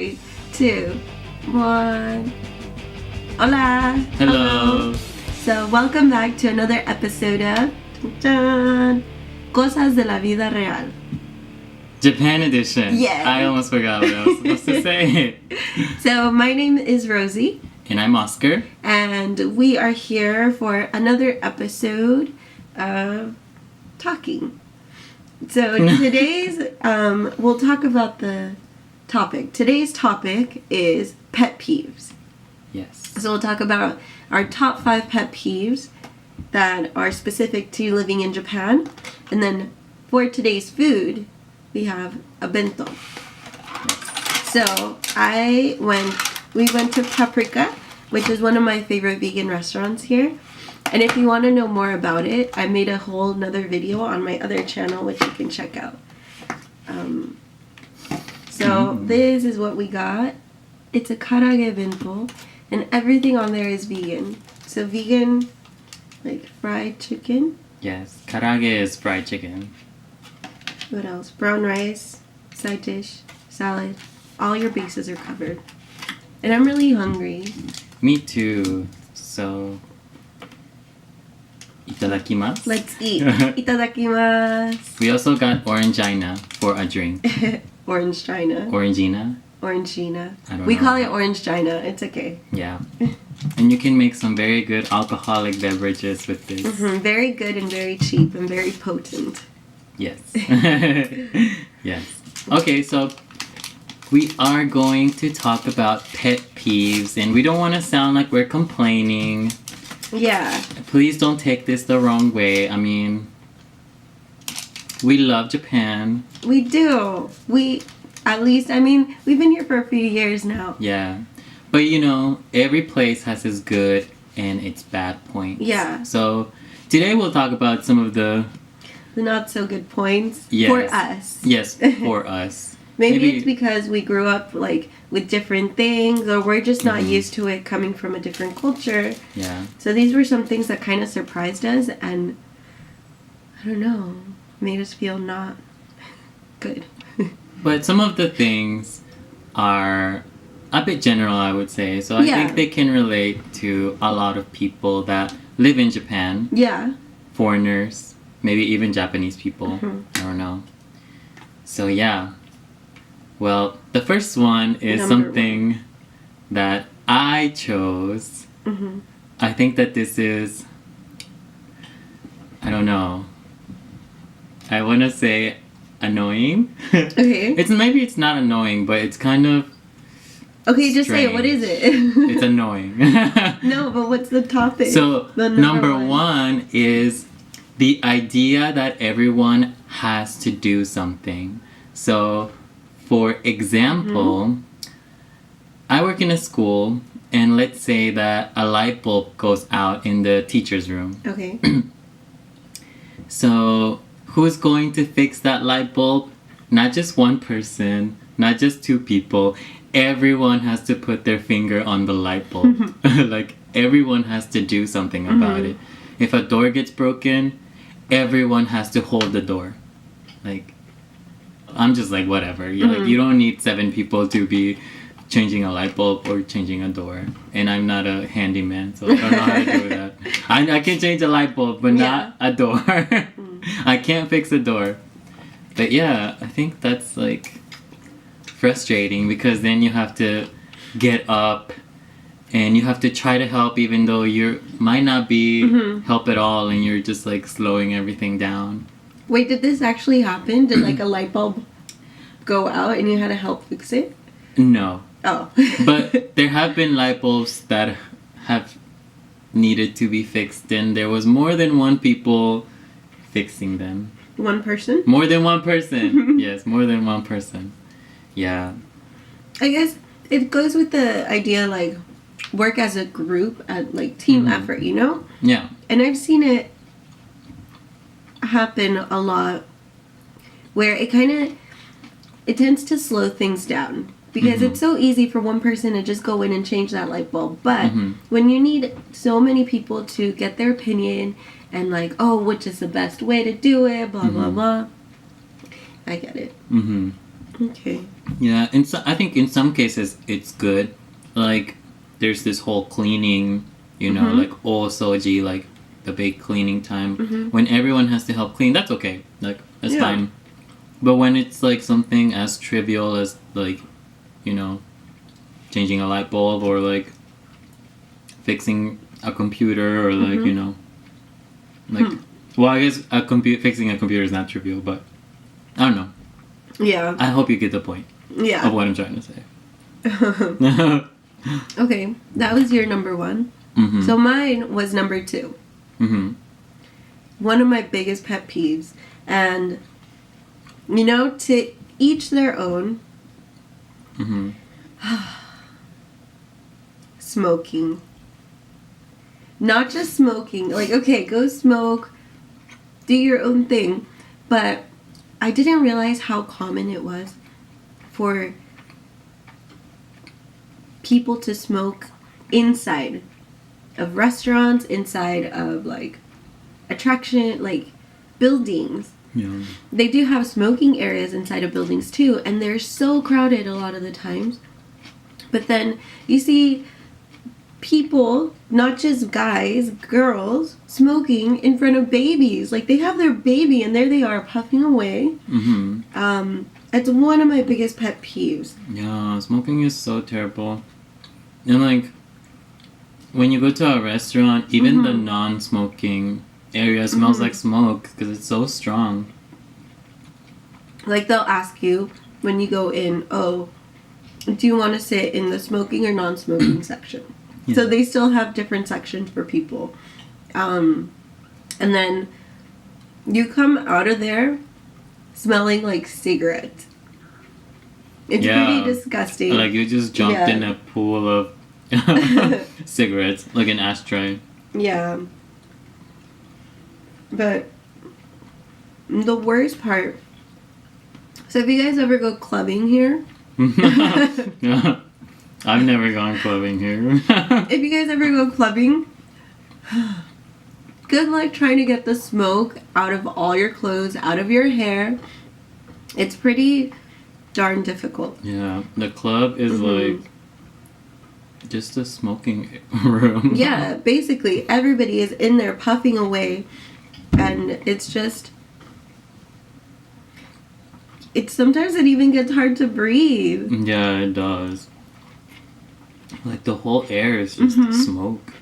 3, 2, 1. Hola! Hello! So, welcome back to another episode of Cosas de la Vida Real. Japan edition. Yeah. I almost forgot what I was supposed to say. So, my name is Rosie. And I'm Oscar. And we are here for another episode of talking. So, today's, we'll talk about the topic. Today's topic is pet peeves. Yes. So we'll talk about our top 5 pet peeves that are specific to living in Japan. And then for today's food, we have a bento. So we went to Paprika, which is one of my favorite vegan restaurants here. And if you want to know more about it, I made a whole nother video on my other channel, which you can check out. This is what we got. It's a karage bento. And everything on there is vegan. So vegan, like fried chicken. Yes, karage is fried chicken. What else? Brown rice, side dish, salad. All your bases are covered. And I'm really hungry. Me too. So, itadakimasu. Let's eat. Itadakimasu. We also got orangina for a drink. Orange China. Orangina? Orangina. We call it Orange China. It's okay. Yeah. And you can make some very good alcoholic beverages with this. Very good and very cheap and very potent. Yes. Yes. Okay, so we are going to talk about pet peeves, and we don't want to sound like we're complaining. Yeah. Please don't take this the wrong way. I mean, we love Japan. We do. We've been here for a few years now. Yeah. But you know, every place has its good and its bad points. Yeah. So today we'll talk about some of the not so good points. Yes. For us. Yes, for us. Maybe it's because we grew up like with different things, or we're just not used to it coming from a different culture. Yeah. So these were some things that kind of surprised us, and I don't know, made us feel not good. But some of the things are a bit general, I would say. So I think they can relate to a lot of people that live in Japan. Yeah. Foreigners, maybe even Japanese people. I don't know. So yeah. Well, the first one is something that I chose. I think that this is, I don't know. I want to say annoying. Okay. Maybe it's not annoying, but it's kind of okay, just strange. say it. What is it? It's annoying. No, but what's the topic? So, number one is the idea that everyone has to do something. So, for example, I work in a school, and let's say that a light bulb goes out in the teacher's room. Okay. So, who's going to fix that light bulb? Not just one person, not just 2 people. Everyone has to put their finger on the light bulb. Like, everyone has to do something about it. If a door gets broken, everyone has to hold the door. Like, I'm just like, whatever. Like, you don't need 7 people to be changing a light bulb or changing a door. And I'm not a handyman, so I don't know how to do that. I can change a light bulb, but not a door. I can't fix a door. But yeah, I think that's like frustrating, because then you have to get up and you have to try to help, even though you might not be help at all, and you're just like slowing everything down. Wait, did this actually happen? Did like a light bulb go out and you had to help fix it? No. Oh. But there have been light bulbs that have needed to be fixed, and there was more than one people fixing them. One person? More than one person. Yes, more than one person. Yeah. I guess it goes with the idea, like, work as a group, at like team effort, you know? Yeah. And I've seen it happen a lot where it tends to slow things down. Because it's so easy for one person to just go in and change that light bulb. But when you need so many people to get their opinion and like, oh, which is the best way to do it, blah, blah, blah. I get it. Okay. Yeah, I think in some cases it's good. Like, there's this whole cleaning, like osoji, like the big cleaning time. When everyone has to help clean, that's okay. Like, that's fine. But when it's like something as trivial as like, changing a light bulb or like fixing a computer or like, like, well, I guess fixing a computer is not trivial, but I don't know. Yeah. I hope you get the point. Yeah. Of what I'm trying to say. Okay, that was your number 1. So mine was number 2. One of my biggest pet peeves, and to each their own. Smoking. Not just smoking. Like, okay, go smoke, do your own thing, but I didn't realize how common it was for people to smoke inside of restaurants, inside of like attraction, like buildings. Yeah. They do have smoking areas inside of buildings too, and they're so crowded a lot of the times. But then you see people, not just guys, girls, smoking in front of babies. Like, they have their baby and there they are puffing away. It's one of my biggest pet peeves. Yeah, smoking is so terrible. And like, when you go to a restaurant, even the non-smoking area smells like smoke because it's so strong. Like, they'll ask you when you go in, oh, do you want to sit in the smoking or non-smoking section? Yeah. So they still have different sections for people. And then you come out of there smelling like cigarettes. It's pretty disgusting. Like, you just jumped in a pool of cigarettes, like an ashtray. Yeah. But the worst part, so if you guys ever go clubbing here, I've never gone clubbing here. If you guys ever go clubbing, good luck trying to get the smoke out of all your clothes, out of your hair. It's pretty darn difficult. Yeah, the club is like just a smoking room. Yeah, basically everybody is in there puffing away, and it's just, sometimes it even gets hard to breathe. Yeah, it does. Like, the whole air is just smoke.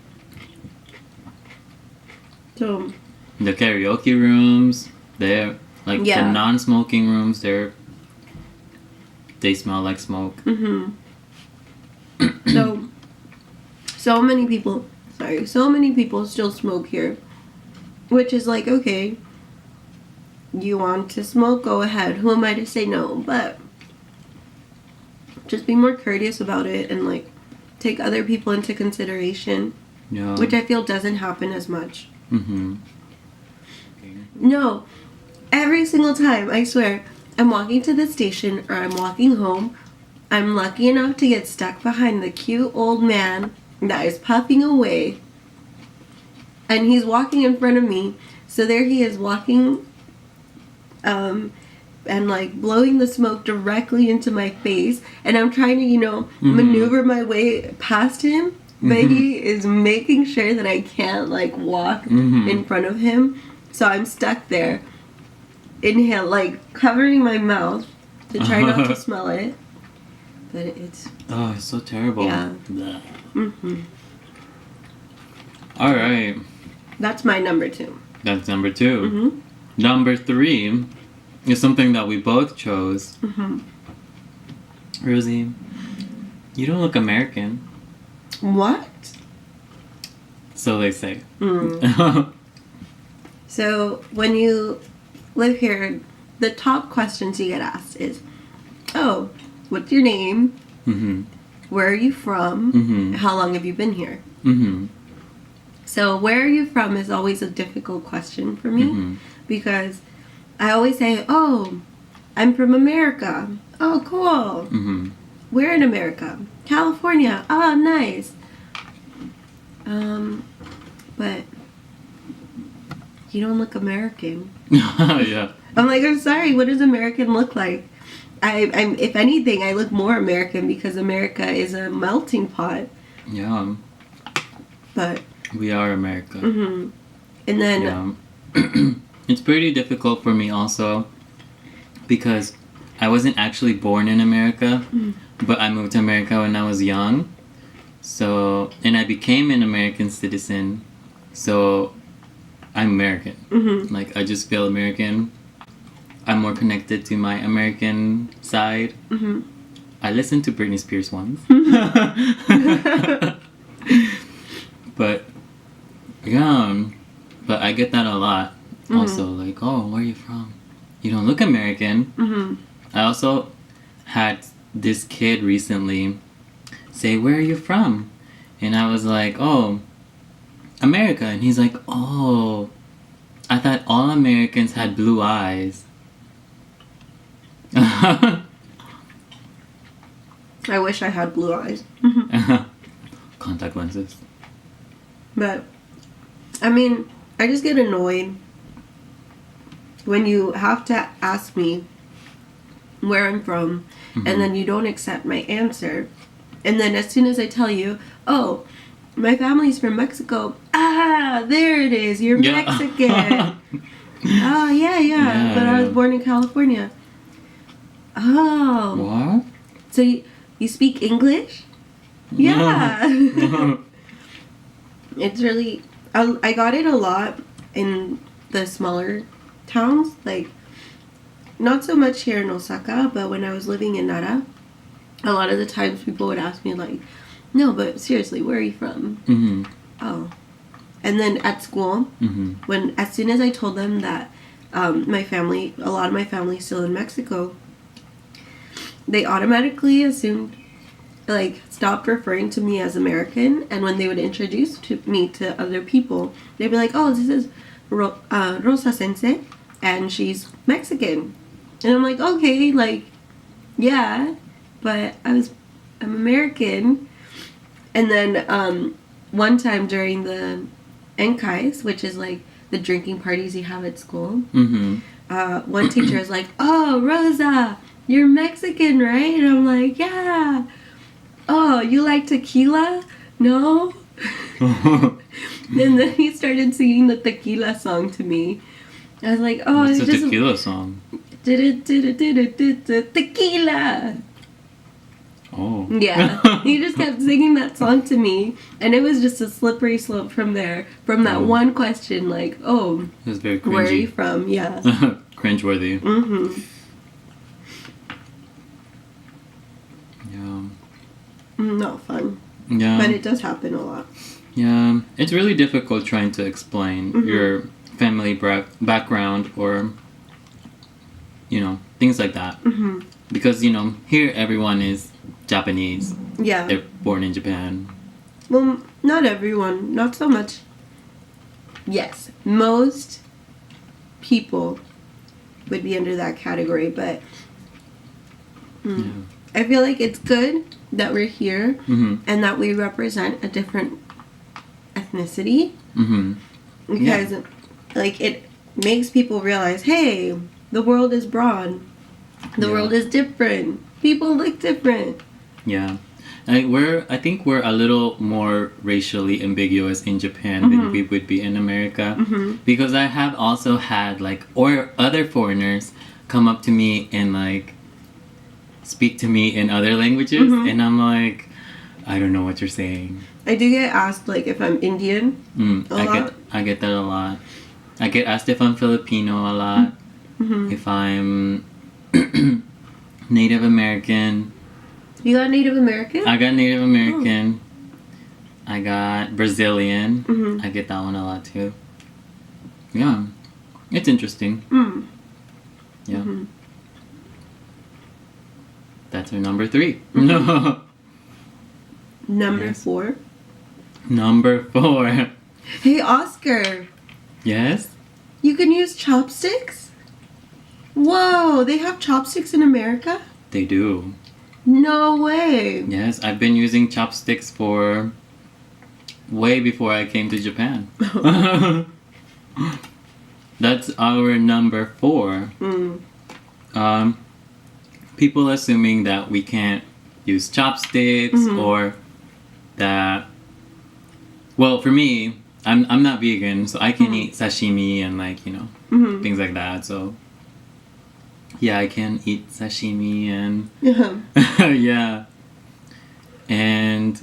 So the karaoke rooms, they're like the non-smoking rooms. They smell like smoke. So many people still smoke here, which is like, okay, you want to smoke, go ahead. Who am I to say no? But just be more courteous about it and like take other people into consideration. Yeah. Which I feel doesn't happen as much. No, every single time, I swear, I'm walking to the station or I'm walking home, I'm lucky enough to get stuck behind the cute old man that is puffing away. And he's walking in front of me. So there he is walking and like blowing the smoke directly into my face. And I'm trying to, maneuver my way past him. But he is making sure that I can't like walk in front of him. So I'm stuck there. Inhale, like covering my mouth to try not to smell it. But it's... Oh, it's so terrible. Yeah. All right. That's my number 2. That's number 2. Number 3 is something that we both chose. Rosie, you don't look American. What? So they say. So when you live here, the top questions you get asked is, oh, what's your name? Where are you from? How long have you been here? So where are you from is always a difficult question for me because I always say, oh, I'm from America. Oh, cool. Where in America? California. Oh, nice. But you don't look American. Yeah. I'm like, I'm sorry, what does American look like? I'm if anything, I look more American because America is a melting pot. Yeah. But We are America. and then Yeah. It's pretty difficult for me also because I wasn't actually born in America, but I moved to America when I was young. So, and I became an American citizen. So, I'm American. Like, I just feel American. I'm more connected to my American side. I listened to Britney Spears once. But, yeah. But I get that a lot. Also, like, oh, where are you from? You don't look American. I also had this kid recently say, where are you from? And I was like, oh, America. And he's like, oh, I thought all Americans had blue eyes. I wish I had blue eyes. Contact lenses. But, I mean, I just get annoyed when you have to ask me where I'm from and then you don't accept my answer. And then as soon as I tell you, oh, my family's from Mexico. Ah, there it is. You're Mexican. Oh, yeah. But I was born in California. Oh. What? So you speak English? Yeah. It's really... I got it a lot in the smaller towns. Like, not so much here in Osaka, but when I was living in Nara, a lot of the times people would ask me, like, no, but seriously, where are you from? Oh. And then at school, as soon as I told them that a lot of my family's still in Mexico, they automatically assumed, like, stopped referring to me as American. And when they would introduce me to other people, they'd be like, oh, this is Rosa Sensei, and she's Mexican. And I'm like, okay, like, yeah, but I'm American. And then one time during the Enkais, which is like the drinking parties you have at school, one teacher is like, oh, Rosa, you're Mexican, right? And I'm like, yeah. Oh, you like tequila? No? And then he started singing the tequila song to me. I was like, oh, it's it's a just tequila song. Tequila. Oh. Yeah. He just kept singing that song to me. And it was just a slippery slope from there. From that one question, like, oh, it was very cringy. where are you from? Yeah. Cringeworthy. Yeah. Not fun. Yeah. But it does happen a lot. Yeah. It's really difficult trying to explain your family background or, you know, things like that. Because, you know, here everyone is Japanese. Yeah. They're born in Japan. Well, not everyone. Not so much. Yes. Most people would be under that category, but I feel like it's good that we're here and that we represent a different ethnicity. Because, like, it makes people realize, hey, the world is broad. The world is different. People look different. Yeah. I think we're a little more racially ambiguous in Japan than we would be in America. Because I have also had, like, or other foreigners come up to me and, like, speak to me in other languages. And I'm like, I don't know what you're saying. I do get asked, like, if I'm Indian a lot. I get that a lot. I get asked if I'm Filipino a lot. If I'm Native American. You got Native American? I got Native American. I got Brazilian. I get that one a lot too. Yeah. It's interesting. Yeah. That's our number 3. Number 4. Number 4. Hey, Oscar. Yes? You can use chopsticks? Whoa, they have chopsticks in America? They do. No way. Yes, I've been using chopsticks for way before I came to Japan. That's our number 4. people assuming that we can't use chopsticks or that. Well, for me, I'm not vegan, so I can eat sashimi and like things like that. So yeah, I can eat sashimi and yeah, and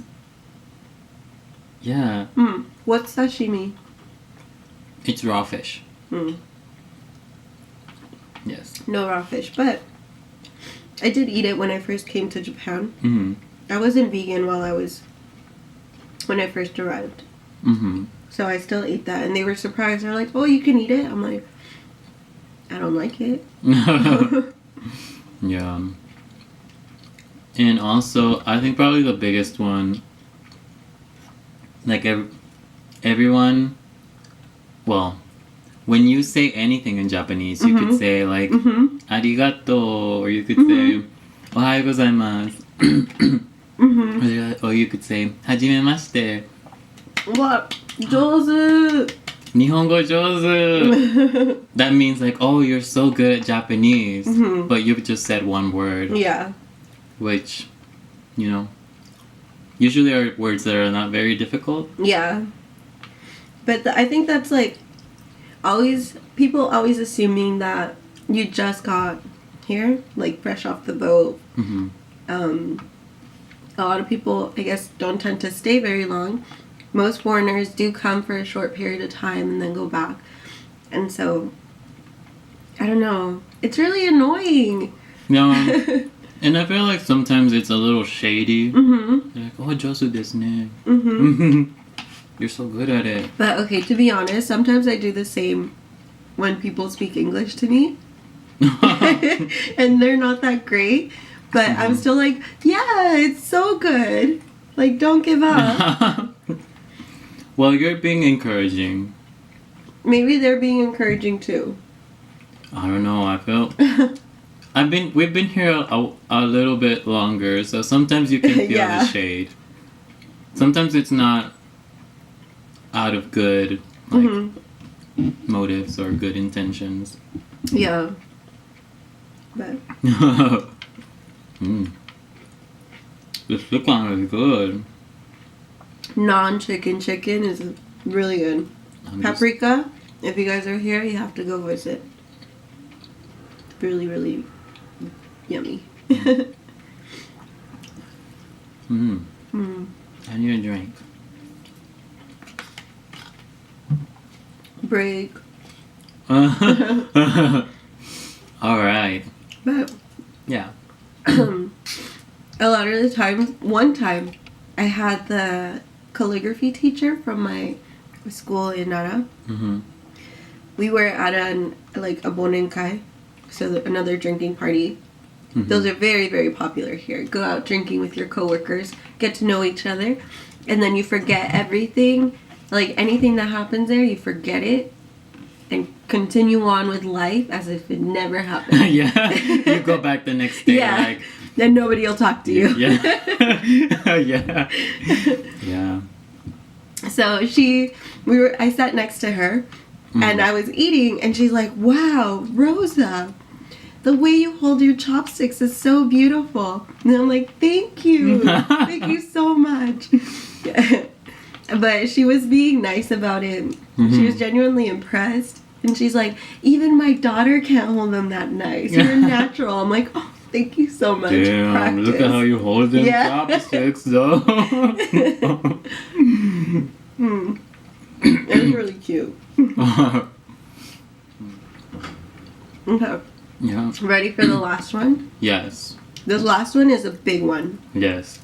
yeah. What's sashimi? It's raw fish. Yes. No raw fish, but I did eat it when I first came to Japan. I wasn't vegan when I first arrived. So I still ate that, and they were surprised. They're like, "Oh, you can eat it?" I'm like, "I don't like it." Yeah. And also, I think probably the biggest one, like everyone, well, when you say anything in Japanese, you could say like, arigato, or you could say, ohayou gozaimasu. Or you could say, hajimemashite. What? 上手! Nihongo jozu. That means like, oh, you're so good at Japanese, but you've just said one word. Yeah. Which, usually are words that are not very difficult. Yeah. But I think that's like, people always assuming that you just got here, like fresh off the boat. A lot of people, I guess, don't tend to stay very long. Most foreigners do come for a short period of time and then go back. And so, I don't know. It's really annoying. Yeah. And I feel like sometimes it's a little shady. They're like, oh, josu desu ne. You're so good at it. But okay, to be honest, sometimes I do the same when people speak English to me. And they're not that great. But I'm still like, yeah, it's so good. Like, don't give up. Well, you're being encouraging. Maybe they're being encouraging too. I don't know. I feel we've been here a little bit longer, so sometimes you can feel the shade. Sometimes it's not out of good motives or good intentions. Yeah. But This chicken is good. non-chicken chicken is really good. Paprika, if you guys are here, you have to go visit. It's really, really yummy. I need a drink. Break. Alright. But Yeah. a lot of the times, one time, I had the calligraphy teacher from my school in Nara. We were at a bonenkai, so another drinking party. Those are very, very popular here. Go out drinking with your coworkers, get to know each other, and then you forget everything. Like anything that happens there, you forget it and continue on with life as if it never happened. Yeah. You go back the next day like... Then nobody will talk to you. Yeah. Yeah. Yeah. So I sat next to her and I was eating and she's like, wow, Rosa, the way you hold your chopsticks is so beautiful. And I'm like, thank you. Thank you so much. But she was being nice about it. She was genuinely impressed. And she's like, even my daughter can't hold them that nice. You're natural. I'm like, oh, thank you so much. Damn, Practice. look at how you hold them chopsticks, though. It was really cute. Okay. Yeah. Ready for the last one? Yes. This last one is a big one. Yes.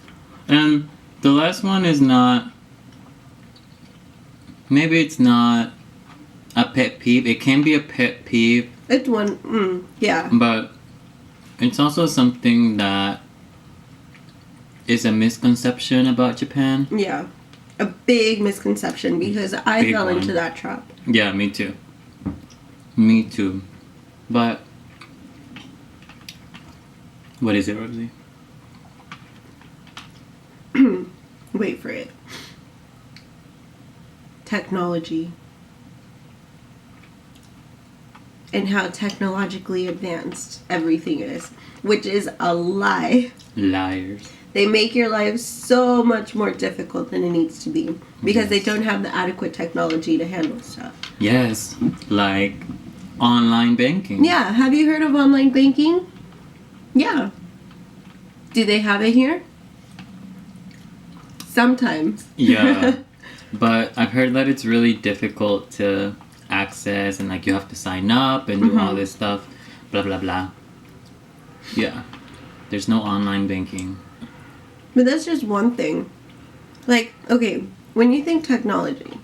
And the last one is not... Maybe it's not a pet peeve. It can be a pet peeve. It's one, yeah. But it's also something that is a misconception about Japan. Yeah. A big misconception because I fell into that trap. Yeah, me too. Me too. But what is it, Rosie? Wait for it. Technology. and how technologically advanced everything is, which is a lie. Liars. They make your life so much more difficult than it needs to be because they don't have the adequate technology to handle stuff. Yes, like online banking. Yeah, have you heard of online banking? Yeah. Do they have it here? Sometimes. Yeah, but I've heard that it's really difficult to access and like you have to sign up and do all this stuff, blah blah blah. Yeah, there's no online banking. But that's just one thing. Like, okay, when you think technology,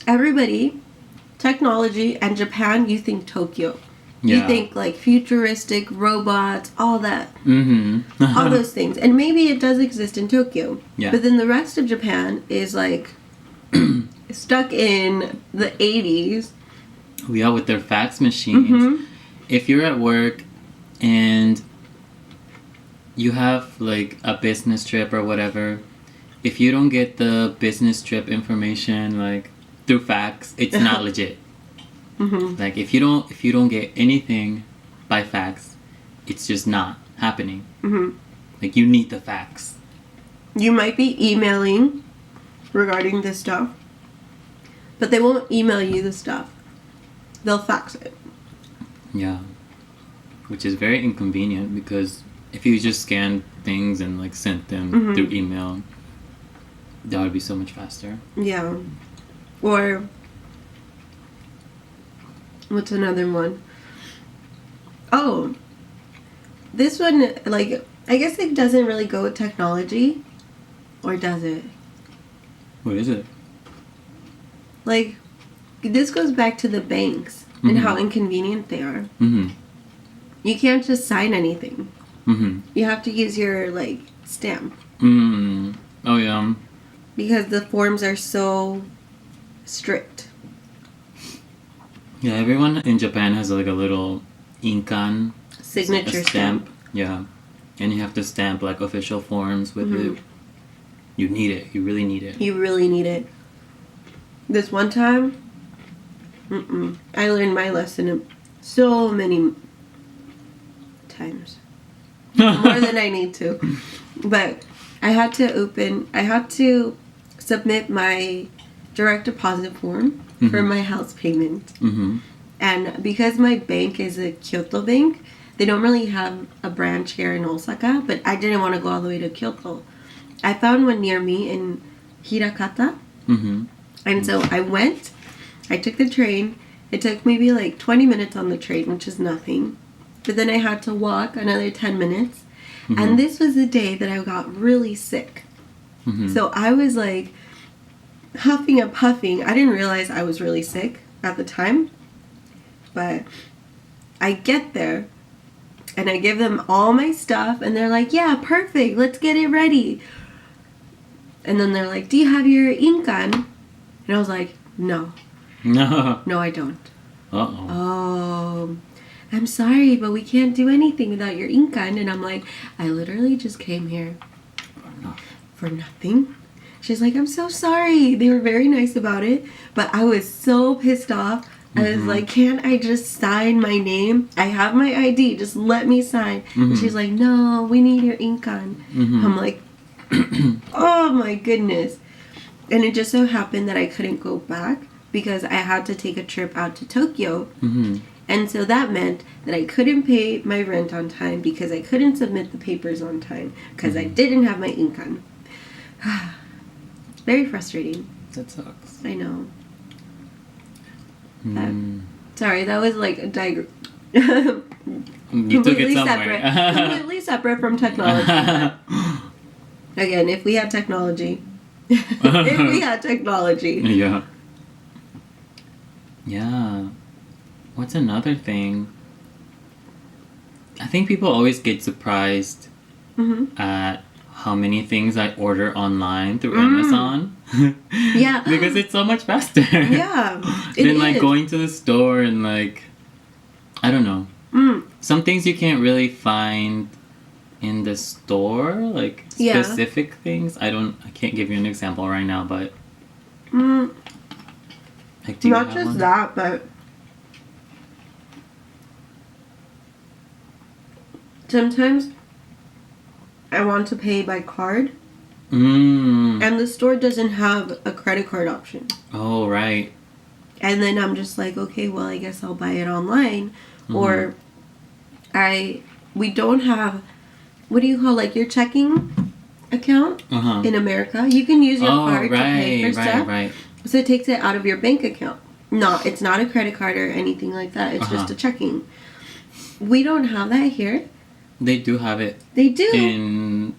everybody, technology and Japan, you think Tokyo. Yeah. You think like futuristic robots, all that. All those things. And maybe it does exist in Tokyo. Yeah. But then the rest of Japan is like stuck in the 80s. Yeah, with their fax machines. If you're at work and you have like a business trip or whatever, if you don't get the business trip information like through fax, it's not legit. Like if you don't get anything by fax, it's just not happening. Like you need the fax. You might be emailing regarding this stuff, but they won't email you the stuff. They'll fax it. Yeah, which is very inconvenient because if you just scan things and like sent them through email, that would be so much faster. Yeah. Or what's another one? Oh, this one, like, I guess it doesn't really go with technology. Or does it? What is it? Like, this goes back to the banks and how inconvenient they are. You can't just sign anything. You have to use your, like, stamp. Oh, yeah. Because the forms are so strict. Yeah, everyone in Japan has like a little inkan Signature a stamp. Yeah. And you have to stamp like official forms with it. You need it. You really need it. You really need it. This one time, I learned my lesson so many times. More than I need to. But I had to submit my direct deposit form for my house payment. And because my bank is a Kyoto bank, they don't really have a branch here in Osaka, but I didn't want to go all the way to Kyoto. I found one near me in Hirakata. And so I went, I took the train. It took maybe like 20 minutes on the train, which is nothing. But then I had to walk another 10 minutes. And this was the day that I got really sick. So I was like huffing and puffing. I didn't realize I was really sick at the time. But I get there and I give them all my stuff and they're like, yeah, perfect. Let's get it ready. And then they're like, do you have your inkan? And I was like, no. No, I don't. Oh, I'm sorry, but we can't do anything without your inkan. And I'm like, I literally just came here for nothing. She's like, I'm so sorry. They were very nice about it, but I was so pissed off. I was like, can't I just sign my name? I have my ID. Just let me sign. And she's like, no, we need your inkan. I'm like, oh my goodness. And it just so happened that I couldn't go back because I had to take a trip out to Tokyo. And so that meant that I couldn't pay my rent on time because I couldn't submit the papers on time because I didn't have my inkan. Very frustrating. That sucks. I know. Sorry, that was like a diagram. You took it somewhere. Completely separate from technology. Again, if we had technology. If we had technology. Yeah. Yeah. What's another thing? I think people always get surprised at how many things I order online through Amazon. Yeah. Because it's so much faster. Yeah. Than like going to the store and like, I don't know. Some things you can't really find in the store, like specific things. I can't give you an example right now, but like, do you not have just one? That, but sometimes I want to pay by card, And the store doesn't have a credit card option. Oh, right. And then I'm just like, okay, well, I guess I'll buy it online. Or we don't have, what do you call, like, your checking account in America? You can use your card to pay for stuff. Right. So it takes it out of your bank account. No, it's not a credit card or anything like that. It's just a checking. We don't have that here. They do have it. They do.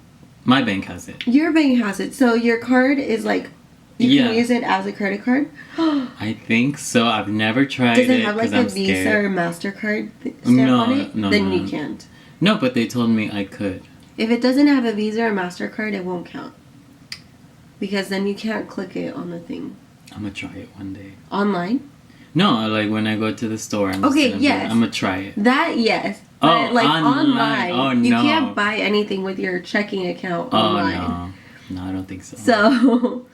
My bank has it. Your bank has it. So your card is like, you can use it as a credit card? I think so. I've never tried it. Does it have like a Visa or MasterCard stamp on it? No, then you can't. No, but they told me I could. If it doesn't have a Visa or MasterCard, it won't count. Because then you can't click it on the thing. I'm going to try it one day. Online? No, like when I go to the store. I'm going to try it. That, yes. But like online, oh, no. You can't buy anything with your checking account online. Oh, no. No, I don't think so. So,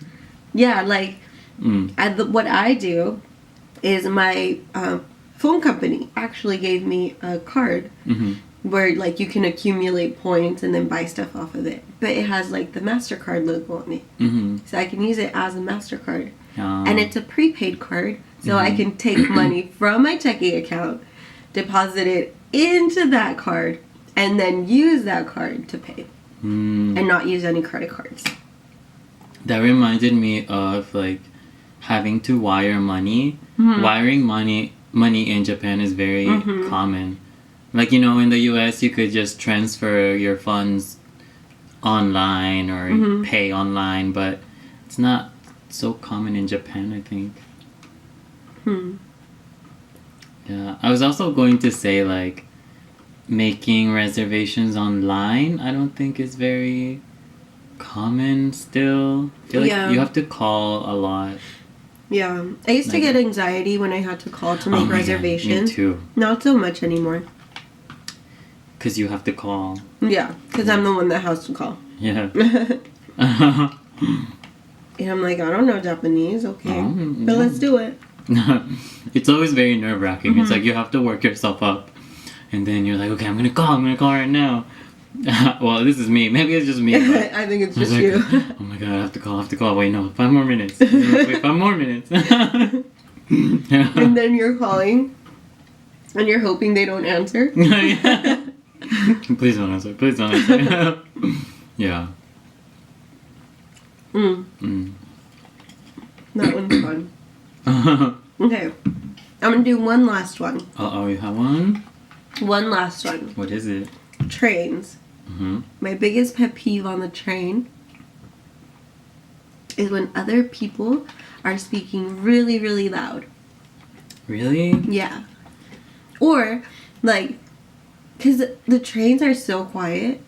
yeah, like, what I do is my phone company actually gave me a card where, like, you can accumulate points and then buy stuff off of it. But it has, like, the MasterCard logo on it. So I can use it as a MasterCard. And it's a prepaid card, so I can take money from my checking account, deposit it into that card, and then use that card to pay. And not use any credit cards. That reminded me of, like, having to wire money. Wiring money in Japan is very common. Like, you know, in the US, you could just transfer your funds online or pay online, but it's not so common in Japan, I think. Yeah. I was also going to say, like, making reservations online, I don't think is very common still. I feel like you have to call a lot. Yeah. I used to get anxiety when I had to call to make reservations. Me too. Not so much anymore. Because you have to call. Yeah, because I'm the one that has to call. Yeah. And I'm like, I don't know Japanese, okay. But let's do it. It's always very nerve-wracking. It's like you have to work yourself up. And then you're like, okay, I'm going to call right now. Well, this is me. Maybe it's just me. I think it's just you. Oh my god, I have to call. Wait, no, 5 more minutes. Wait, 5 more minutes. And then you're calling. And you're hoping they don't answer. Please don't answer. Yeah. That one's fun. Okay. I'm going to do one last one. Oh, you have one? One last one. What is it? Trains. My biggest pet peeve on the train is when other people are speaking really, really loud. Really? Yeah. Or, like, because the trains are so quiet.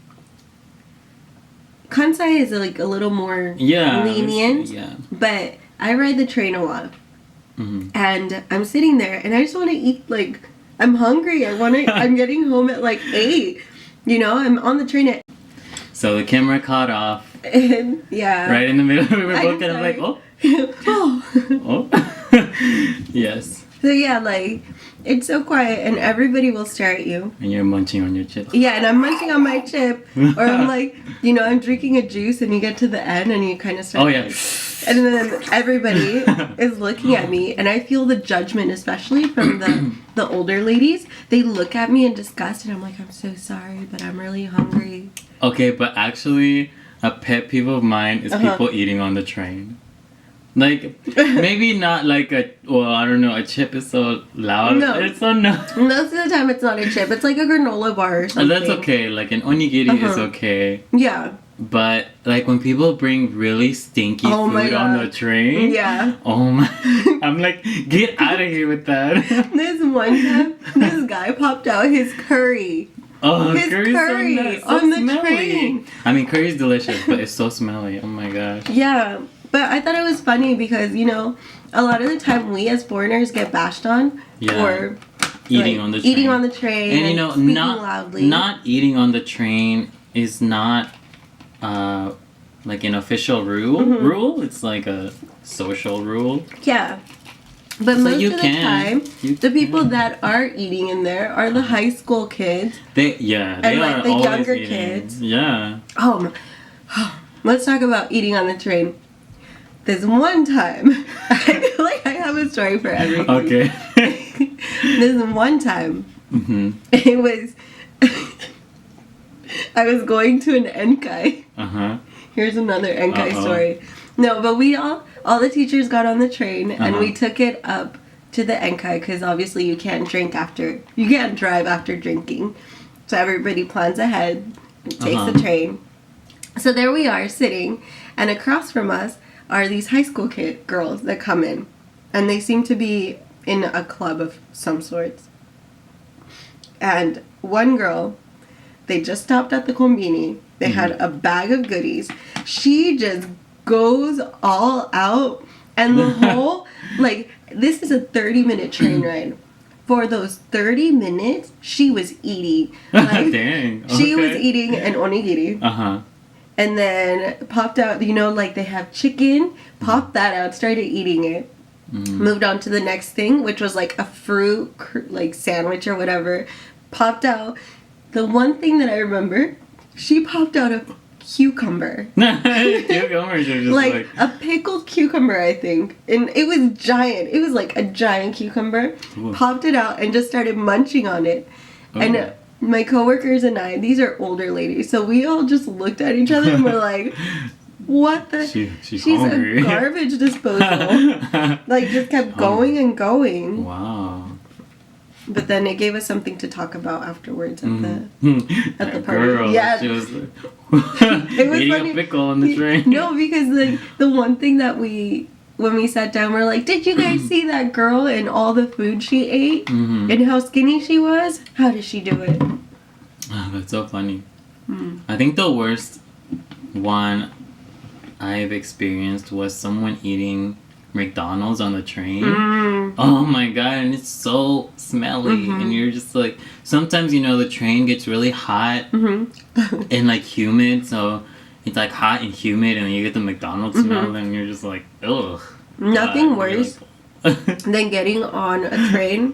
Kansai is, like, a little more lenient. Yeah. But I ride the train a lot. And I'm sitting there, and I just want to eat, like, I'm hungry. I'm getting home at, like, 8. You know, I'm on the train at... So the camera caught off. And, yeah. Right in the middle. We were both kind of like, oh. Oh. Yes. So, yeah, like, it's so quiet, and everybody will stare at you. And you're munching on your chip. Yeah, and I'm munching on my chip. Or I'm like, you know, I'm drinking a juice, and you get to the end, and you kind of start... Oh, yeah. And then everybody is looking at me, and I feel the judgment, especially from the older ladies. They look at me in disgust, and I'm like, I'm so sorry, but I'm really hungry. Okay, but actually, a pet peeve of mine is people eating on the train. Like, maybe not like I don't know, a chip is so loud. No. It's so no. Most of the time, it's not a chip. It's like a granola bar or something. That's okay. Like, an onigiri is okay. Yeah. But, like, when people bring really stinky food on the train. Yeah. Oh my. I'm like, get out of here with that. This one time, this guy popped out his curry. Oh, his curry so on the smelly. Train. I mean, curry is delicious, but it's so smelly. Oh my gosh. Yeah. But I thought it was funny because, you know, a lot of the time we as foreigners get bashed on for eating on the train. Eating on the train. And, you know, speaking loudly. Not eating on the train is not like an official rule. It's like a social rule. Yeah. But So most you of the can. time, You the people can. that are eating in there are the high school kids. They And, are like, the always younger eating. kids. Yeah. Let's talk about eating on the train. This one time, I feel like I have a story for everything. Okay. This one time, it was, I was going to an Enkai. Here's another Enkai story. No, but we all the teachers got on the train and we took it up to the Enkai because obviously you can't drive after drinking. So everybody plans ahead, takes the train. So there we are sitting, and across from us are these high school girls that come in, and they seem to be in a club of some sorts. And one girl, they just stopped at the Konbini. They had a bag of goodies. She just goes all out, and the whole, like, this is a 30-minute train ride. For those 30 minutes, she was eating. Like, Dang. Okay. She was eating an onigiri. And then popped out, like they have chicken, popped that out, started eating it. Moved on to the next thing, which was like a fruit, like sandwich or whatever. Popped out. The one thing that I remember, she popped out a cucumber. Cucumbers are just like a pickled cucumber, I think. And it was giant. It was like a giant cucumber. Ooh. Popped it out and just started munching on it. Ooh. And my coworkers and I, these are older ladies, so we all just looked at each other and were like, what the? She's hungry. A garbage disposal. Like, just kept going and going. Wow. But then it gave us something to talk about afterwards at the party. Girl, yeah, she was like, it was eating funny. a pickle on the train. No, because the one thing that when we sat down, we're like, did you guys see that girl and all the food she ate and how skinny she was? How did she do it? Oh, that's so funny. I think the worst one I've experienced was someone eating McDonald's on the train. Oh my god, and it's so smelly, and you're just like, sometimes the train gets really hot and like humid, so it's like hot and humid, and then you get the McDonald's smell, and you're just like, ugh. Nothing worse than getting on a train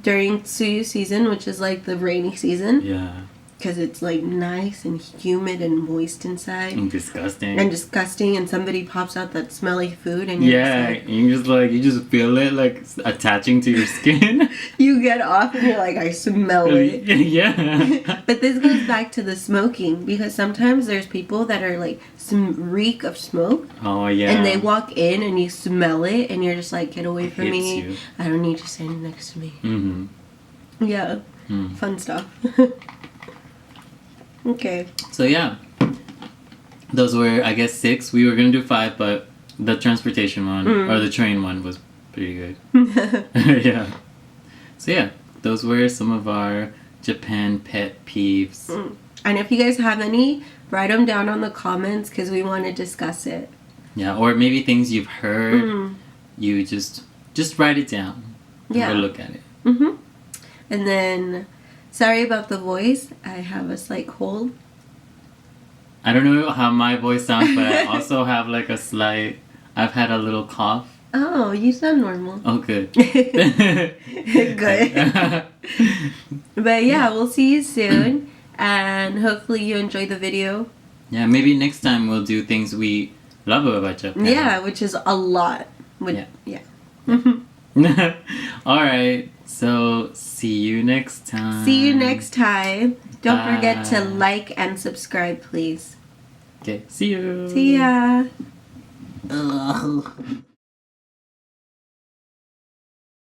during Tsuyu season, which is like the rainy season. Yeah. Because it's like nice and humid and moist inside. And disgusting. And somebody pops out that smelly food and you're you just feel it like attaching to your skin. You get off and you're like, I smell it. Yeah. But this goes back to the smoking, because sometimes there's people that are like some reek of smoke. Oh yeah. And they walk in and you smell it and you're just like, get away from me. You. I don't need you standing next to me. Yeah. Fun stuff. Okay. So yeah, those were, I guess, 6. We were gonna do 5, but the transportation one or the train one was pretty good. Yeah. So yeah, those were some of our Japan pet peeves. And if you guys have any, write them down on the comments because we want to discuss it. Yeah, or maybe things you've heard. You just write it down. Yeah. We'll look at it. And then, sorry about the voice. I have a slight cold. I don't know how my voice sounds, but I also have like I've had a little cough. Oh, you sound normal. Oh, good. Good. But yeah, we'll see you soon. And hopefully you enjoyed the video. Yeah, maybe next time we'll do things we love about Japan. Yeah, which is a lot. Yeah. Alright, so see you next time. See you next time. Don't Bye. forget to like and subscribe, please. Okay, see you. See ya. Ugh.